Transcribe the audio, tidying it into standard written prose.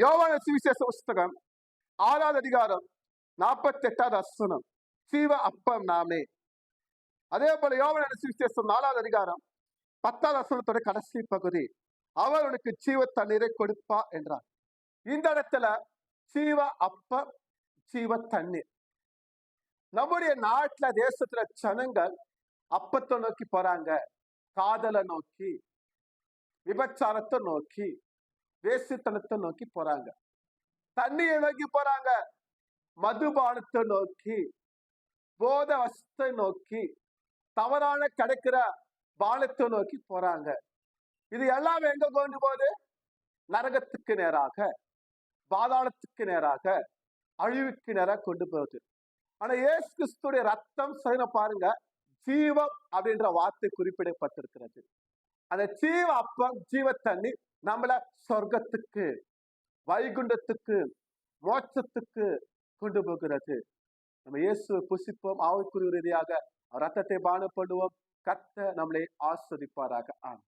யோவான சுவிசேஷ புஸ்தகம் 6வது அதிகாரம் 48வது வசனம், ஜீவ அப்பம் நாமே. அதே போல யோவான சுவிசேஷம் 4வது அதிகாரம் 10வது வசனத்தோட கடைசி பகுதி, அவர் உனக்கு ஜீவ தண்ணீரை கொடுப்பா என்றார். இந்த இடத்துல ஜீவ அப்பம், ஜீவ தண்ணீர். நம்முடைய நாட்டுல தேசத்துல ஜனங்கள் அப்பத்தை நோக்கி போறாங்க, காதலை நோக்கி, விபச்சாரத்தை நோக்கி, வேசித்தனத்தை நோக்கி போறாங்க. தண்ணியை நோக்கி போறாங்க, மதுபானத்தை நோக்கி, போத வசத்தை நோக்கி, தவறான கிடைக்கிற பானத்தை நோக்கி போறாங்க. இது எல்லாம் எங்க கொண்டு போகுது? நரகத்துக்கு நேராக, பாதாளத்துக்கு நேராக, அழிவுக்கு நேராக கொண்டு போகுது. ஆனா இயேசு கிறிஸ்துடைய ரத்தம் செய்ய பாருங்க, ஜீவம் அப்படின்ற வார்த்தை குறிப்பிடப்பட்டிருக்கிறது. அந்த ஜீவ அப்பம், ஜீவ தண்ணி நம்மள சொர்க்கத்துக்கு, வைகுண்டத்துக்கு, மோட்சத்துக்கு கொண்டு போகிறது. நம்ம இயேசுவை புசிப்போம், ஆவிக்குரிய ரீதியாக ரத்தத்தை பானம் பண்ணுவோம். கர்த்தர் நம்மளை ஆஸ்வதிப்பாராக. ஆமென்.